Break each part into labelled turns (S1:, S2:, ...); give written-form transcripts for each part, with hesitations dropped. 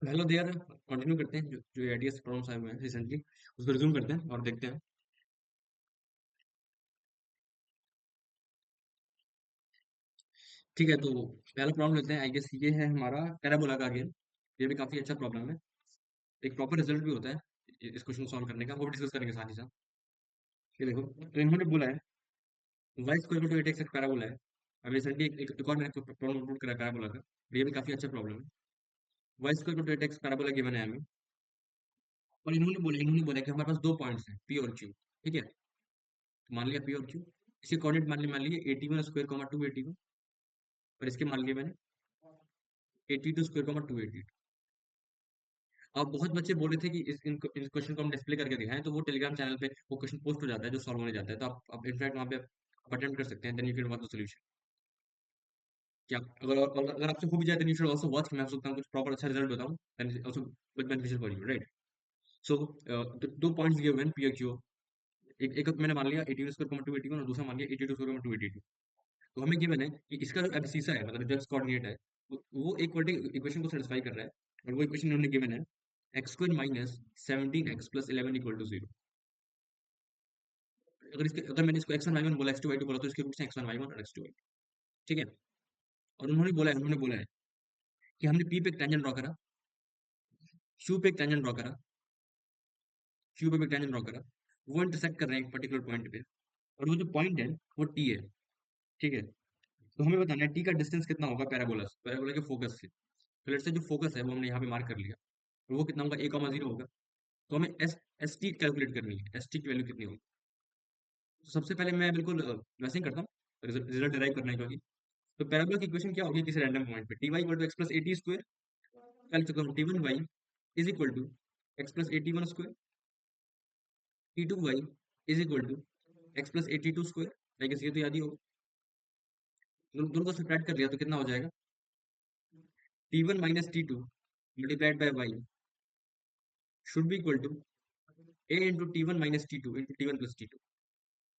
S1: Hello there. Continue करते हैं जो जो एडीएस प्रॉब्लम्स आए हुए हैं रिसेंटली, उसको रिज्यूम करते हैं और देखते हैं। ठीक है, तो पहला प्रॉब्लम लेते हैं। आई गेस ये है हमारा पैराबोला का अगेन। ये भी काफी अच्छा प्रॉब्लम है। एक प्रॉपर रिजल्ट भी होता है इस क्वेश्चन को सॉल्व करने का, वो भी डिस्कस करेंगे साथ ही साथ। ये देखो, तो इन्होंने बोला है Y square to eight X एक पैराबोला है। अब रिसेंटली एक और मैंने प्रॉब्लम अपलोड करा है पैराबोला का, और ये भी काफी अच्छा प्रॉब्लम है। Y square to eight X parabola given है हमें। और इन्होंने बोला कि हमारे पास दो पॉइंट्स हैं, पी और क्यू। ठीक है, तो मान लिया पी और क्यू। इसके कोऑर्डिनेट मान लिए 81 स्क्वायर, 281। और इसके मान लिए मैंने 82 स्क्वायर, 280। अब बहुत बच्चे बोले थे कि इस क्वेश्चन को हम डिस्प्ले करके दिखाएं, तो वो टेलीग्राम चैनल पे वो क्वेश्चन पोस्ट हो जाता है जो सॉल्व होने जाता है, तो आप इनफैक्ट वहाँ पे अटेम्प्ट कर सकते हैं। Then you can watch the solution. क्या अगर आपसे हो भी जाए, then you should also watch. मैं हो सकता हूँ कुछ प्रॉपर अच्छा रिजल्ट बताऊं, then also beneficial for you, right? So दो पॉइंट्स गिवन हैं, पी और क्यू। एक मैंने मान लिया 81 स्क्वायर, 281, और दूसरा मान लिया 82 स्क्वायर, 282। तो हमें गिवन है कि इसका जो एब्सिसा है, मतलब जो कोऑर्डिनेट है, वो एक इक्वेशन को सेटिस्फाई कर रहा है। और वो इक्वेशन उन्होंने गिवन है एक्स स्क्वायर माइनस 17x + 11 = 0। अगर मैंने इसको एक्स वन वाई वन बोला, एक्स टू वाई टू बोला, तो इसके रूट्स हैं एक्स वन वाई वन और एक्स टू वाई। ठीक है, और उन्होंने बोला है कि हमने पी पे एक टेंजेंट ड्रॉ करा, क्यू पे एक टेंजेंट ड्रॉ करा, क्यू पे एक टेंजेंट ड्रॉ करा। वो इंटरसेक्ट कर रहे हैं एक पर्टिकुलर पॉइंट पे, और वो जो पॉइंट है वो टी है। ठीक है, तो हमें बताना है टी का डिस्टेंस कितना होगा पैराबोला से, पैराबोला के फोकस से। तो लेट्स से जो फोकस है वो हमने यहाँ पे मार्क कर लिया, और वो कितना होगा, a, 0 होगा। तो हमें एस टी कैलकुलेट करनी है, एस टी की वैल्यू कितनी होगी। तो सबसे पहले मैं बिल्कुल वैसे ही करता हूँ, रिजल्ट डिराइव करना है क्योंकि। तो पैराबोला की इक्वेशन क्या होगी किसी रैंडम पॉइंट पे, T Y equal to X plus A T square. क्या लिख सकता हूँ, T one Y is equal to X plus A T one square, T two Y is equal to X plus A T two square. I guess ये तो याद ही होगा। दोनों को सब्ट्रैक्ट कर लिया तो कितना हो जाएगा, T one minus T two multiplied by Y should be equal to A into T one minus T two into T one plus T two.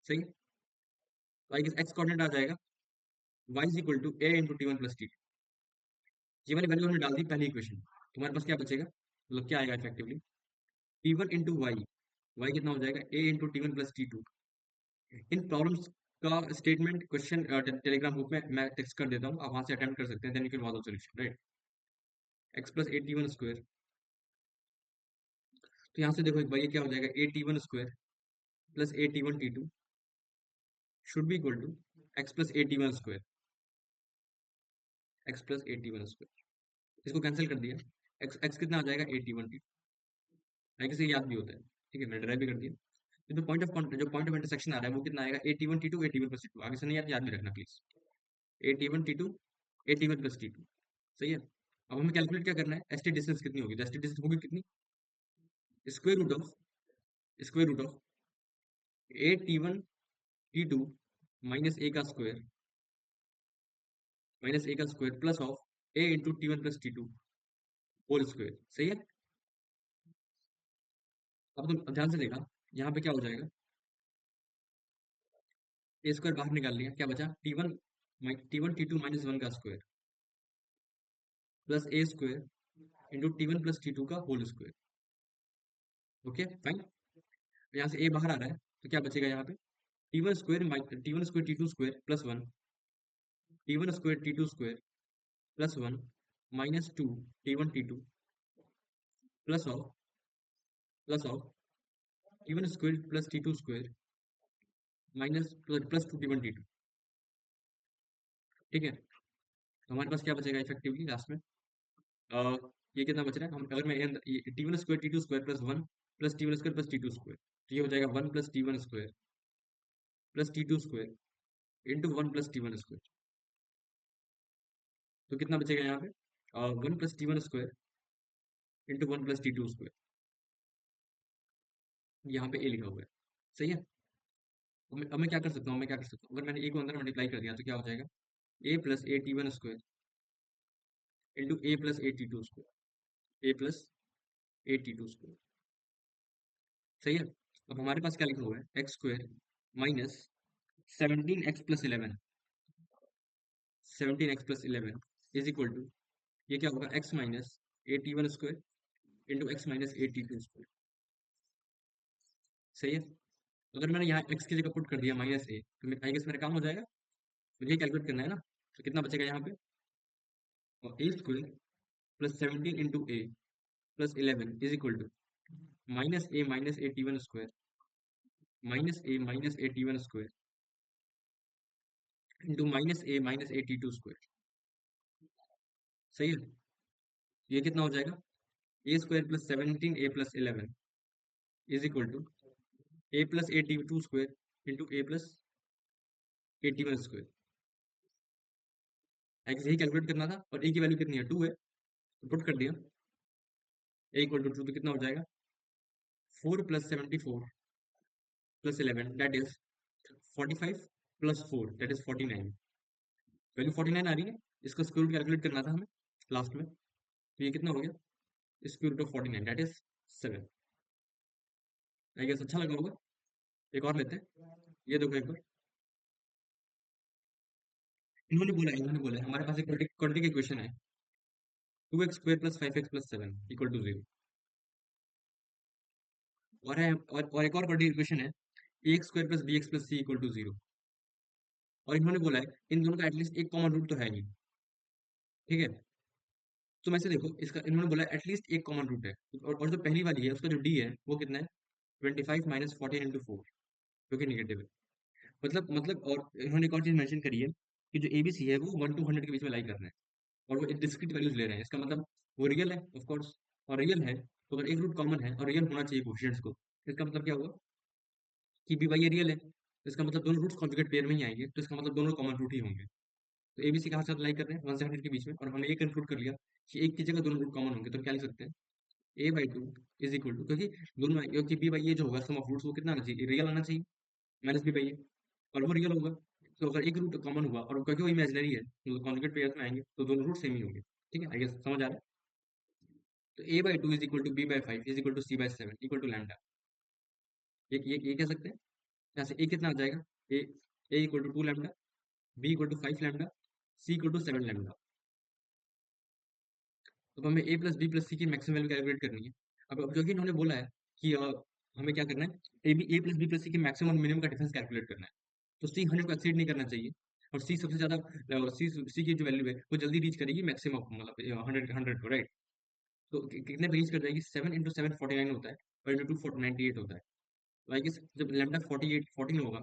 S1: सही है, तो आई गेस एक्स कोऑर्डिनेट आ जाएगा Y is equal to A into T one plus T two. ये वाली value हमने डाल दी पहली इक्वेशन। तुम्हारे पास क्या बचेगा, मतलब क्या आएगा effectively, T one into Y. Y कितना हो जाएगा, A into T one plus T two. इन प्रॉब्लम्स का स्टेटमेंट क्वेश्चन टेलीग्राम ग्रुप में मैं टेक्स्ट कर देता हूँ, आप वहां से अटेम्प्ट कर सकते हैं। Then you can watch the solution, right? X plus A T one square, तो यहाँ से देखो एक बार ये क्या हो जाएगा, A T one square plus A T one T two should be equal to X plus A T one square, X plus A T one square. इसको कैंसिल कर दिया, एक्स एक्स कितना आ जाएगा, A T one T two. किसी याद भी होता है। ठीक है, मैंने ड्राइव भी कर दिया। तो जो पॉइंट ऑफ इंटरसेक्शन आ रहा है वो कितना आएगा, A T one T two, A T one plus T two. आगे से नहीं याद भी रखना please. A T one T two, A T one plus T two. सही है, अब हमें कैलकुलेट क्या करना है, एस टी डिस्टेंस कितनी होगी। तो एस टी डिस्टेंस होगी कितनी, square root of A T one T two minus A का square plus of A into T one plus T two whole square. सही है, अब तुम ध्यान से देखा, यहाँ पे क्या हो जाएगा, ए स्क्वायर बाहर निकाल लिया, क्या बचा, T one T two minus one का square plus A square into T one plus T two का होल स्क्वायर। Okay fine. यहाँ से ए बाहर आ रहा है, तो क्या बचेगा यहाँ पे, T one square T two square plus one, T one square T two square plus one minus two T one T two plus of T one square plus T two square minus plus two T one T two. ठीक है, तो हमारे पास क्या बचेगा effectively last में, अ, ये कितना बच रहा है, हम अगर मैं T one square T two square plus T one square plus T two square, तो ये हो जाएगा one plus T one square plus T two square into one plus T one square. तो कितना बचेगा यहाँ पे, one plus T one square into one plus T two square. यहाँ पे ए लिखा हुआ है। सही है, अब मैं क्या कर सकता हूँ, अगर मैंने ए को अंदर मल्टीप्लाई कर दिया तो क्या हो जाएगा, A plus A T one square into A plus A T two square, A plus A T two square. सही है, अब हमारे पास क्या लिखा हुआ है, X square minus 17x + 11, 17x + 11 is equal to, ये क्या होगा, X minus A T one square into X minus A T two square. सही है। अगर मैंने यहाँ एक्स की जगह पुट कर दिया माइनस ए, तो आई गेस मेरा काम हो जाएगा। मुझे ये कैलकुलेट करना है ना, तो कितना बचेगा यहाँ पे, और A square plus 17 into A plus 11 is equal to minus A T one square minus A T one square into minus A T two square. सही है। ये कितना हो जाएगा, A square plus 17 A plus 11 is equal to A plus A T two square into A plus A T one square. X यही calculate करना था, और ए की वैल्यू कितनी है, 2 है, तो पुट कर दिया। ए इक्वल टू 2, तो कितना हो जाएगा, 4 plus 74 plus 11 that is 45 plus 4 that is 49। Value 49 आ रही है। इसका स्क्वायर रूट कैलकुलेट करना था हमें लास्ट में, तो ये कितना हो गया, square root of 49 that is 7। I guess अच्छा लगा होगा। एक और लेते हैं, ये देखो एक बार। इन्होंने बोला है हमारे पास एक क्वाड्रेटिक इक्वेशन है, 2x square plus 5x plus 7 equal to 0। और एक और क्वाड्रेटिक इक्वेशन है, ax square plus bx plus c equal to 0। और इन्होंने बोला है इन दोनों का एटलीस्ट एक कॉमन रूट तो है नहीं। ठीक है। तो मैं से देखो, इसका इन्होंने बोला एटलीस्ट एक कॉमन रूट है, और जो पहली वाली है उसका जो d है वो कितना है, 25 माइनस 14 इंटू 4, जो कि निगेटिव है। मतलब और इन्होंने एक और चीज मेंशन करी है कि जो एबीसी है वो 1 to 100 के बीच में लाई कर रहे हैं, और वो डिस्क्रीट वैल्यूज ले रहे हैं। इसका मतलब वो रियल है ऑफ कोर्स। और रियल है तो अगर एक रूट कॉमन है और रियल होना चाहिए कोफिशिएंट्स को, इसका मतलब क्या हुआ कि बी वाई ये रियल है, तो इसका मतलब दोनों रूट्स कॉन्जुगेट पेयर में ही आएंगे, तो इसका मतलब दोनों कॉमन रूट ही होंगे। तो एबीसी कहाँ साथ लाई कर रहे हैं, 1 से 100 के बीच में, और हमने ये कंक्लूड कर लिया कि एक की जगह दोनों रूट कॉमन होंगे, तो क्या लिख सकते हैं, A by two is equal to, क्योंकि दोनों क्योंकि बी बाई ये जो होगा सम ऑफ रूट्स वो कितना आना चाहिए, रियल आना चाहिए, माइनस बी बाई ए, और वो रियल होगा। तो अगर एक रूट कॉमन हुआ और क्योंकि वो इमेजिनरी है तो कॉन्जुगेट पेयर्स में आएंगे, तो दोनों रूट सेम ही होंगे। ठीक है, आई गेस समझ आ रहा है। तो A by two is equal to B by five is equal to C by seven equal to lambda. ये कह सकते हैं। यहाँ से ए कितना आ जाएगा, A A equal to 2 lambda, B equal to 5 lambda, C equal to 7 lambda. तो हमें A plus B plus C की मैक्सिमम वैल्यू कैलकुलेट करनी है। अब क्योंकि इन्होंने बोला है कि हमें क्या करना है, ए प्लस बी प्लस सी के मैक्सिमम और मिनिमम का डिफरेंस कैलकुलेट करना है। तो सी 100 को एक्सीड नहीं करना चाहिए, और सी सबसे ज्यादा, सी की जो वैल्यू है वो जल्दी रीच करेगी मैक्सिमम, मतलब 100 को, राइट। तो कितने पे रीच कर जाएगी, 7 इंटू 7 49 होता है, और इंटू 2 98 होता है। तो आई गेस जब लैम्डा 48 14 होगा,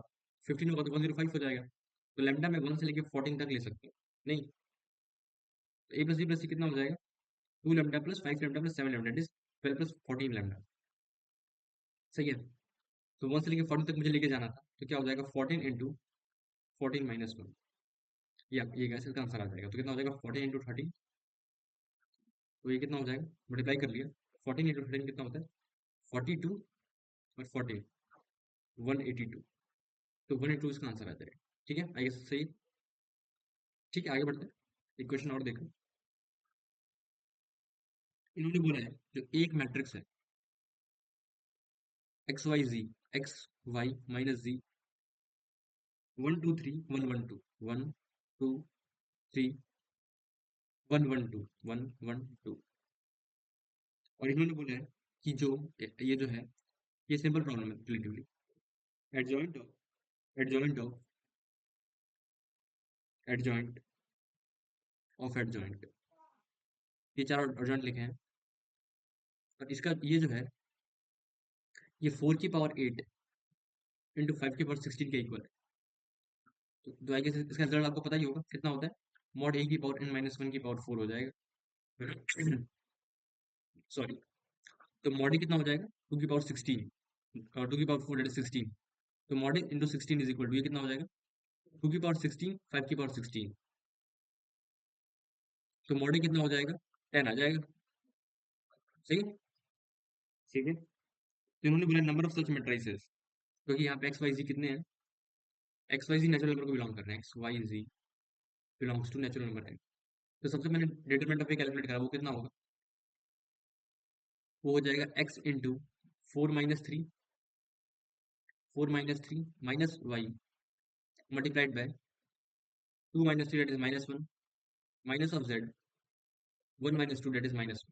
S1: 15 होगा तो 105 हो जाएगा। तो लैम्डा में 1 से लेके 14 तक ले सकते हैं। नहीं, तो ए प्लस बी प्लस सी कितना हो जाएगा, 2 lambda plus 5 lambda plus 7 lambda is 12 plus 14 lambda. सही है। तो 1 से लेके 14 तक मुझे लेके जाना था, तो क्या हो जाएगा, 14 इंटू 14 माइनस 1, ये कैसे का आंसर आ जाएगा। तो कितना हो जाएगा, 14 इंटू 13, तो ये कितना हो जाएगा, मल्टीप्लाई कर लिया, 14 इंटू 13 कितना होता है, 42, और 14 182। तो 182 इसका आंसर आ जाएगा। ठीक है, आई गेस सही। ठीक है, आगे बढ़ते हैं, एक क्वेश्चन और देखो। इन्होंने बोला है जो एक मैट्रिक्स है, एक्स वाई जी, एक्स वाई माइनस जी, 1 2 3 1 1 2, 1 2 3 1 1 2 1 1 2। और इन्होंने बोला है कि जो ये जो है, ये सिंपल प्रॉब्लम है relatively, adjoint of adjoint of adjoint of adjoint, ये चार एडजॉइंट लिखे हैं। और इसका ये जो है, ये 4 की पावर 8 इंटू 5 की पावर 16 के इक्वल है। तो आई गेस इसका रिजल्ट आपको पता ही होगा कितना होता है, मॉड ए की पावर n माइनस 1 की पावर 4 हो जाएगा। सॉरी, तो मॉड ए कितना हो जाएगा, 2 की पावर 16, और 2 की पावर 4 दैट इज 16। तो mod A into 16 is equal to, ये कितना हो जाएगा, 2 की पावर 16 5 की पावर 16। तो मॉड ए कितना हो जाएगा, 10 आ जाएगा। सही है। ठीक है। तो इन्होंने बोला नंबर ऑफ सच मेट्राइसेस, क्योंकि यहाँ पे एक्स वाई जी कितने हैं, X Y Z natural number को बिलोंग कर रहे हैं, X Y Z belongs to natural number है। तो सबसे मैंने डिटरमिनेंट ऑफ ए कैलकुलेट करा, वो कितना होगा, वो हो जाएगा X into 4 - 3, 4 - 3 minus Y multiplied by 2 - 3 that is -1 minus of Z 1 - 2 that is -1।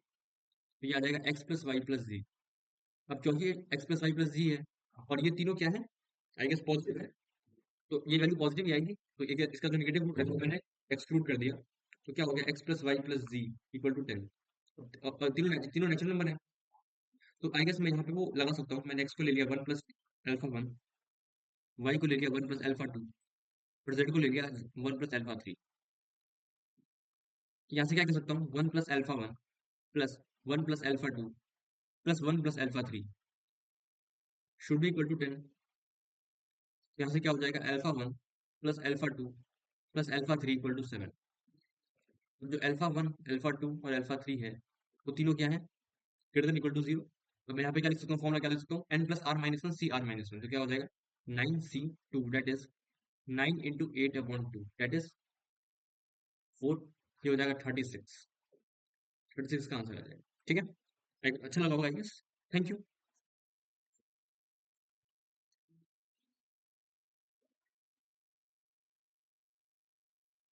S1: तो ये आ जाएगा X plus Y plus Z. अब क्योंकि X plus Y plus Z है और ये तीनों क्या है, आई गेस पॉजिटिव है, तो ये वैल्यू पॉजिटिव ही आएगी, तो एक इसका जो नेगेटिव रूट है वो मैंने एक्सक्लूड कर दिया। तो क्या हो गया, X plus Y plus Z equal to 10। तीनों तीनों नेचुरल नंबर है, तो आई गेस मैं यहाँ पे वो लगा सकता हूँ। मैंने एक्स को ले लिया 1 प्लस अल्फा 1, वाई को ले लिया 1 प्लस अल्फा 2, और जेड को ले लिया 1 प्लस अल्फा 3। यहाँ से क्या कर सकता हूँ, 1 plus alpha 1 plus 1 plus alpha 2 plus 1 plus alpha 3 should be equal to 10। यहाँ से क्या हो जाएगा, alpha 1 plus alpha 2 plus alpha 3 equal to 7। जो अल्फा 1 अल्फा 2 और अल्फा 3 है वो तीनों क्या है, ग्रेटर देन इक्वल टू 0। तो मैं यहाँ पे क्या लिख सकता हूँ, फॉर्मूला क्या लिख सकता हूँ, n plus R minus one C R minus one, तो क्या हो जाएगा 9c2, that is 9 into 8/2, that is 4। ये हो जाएगा 36। 36 का आंसर आ जाएगा। ठीक है, अच्छा लगा होगा आई गेस। Thank you.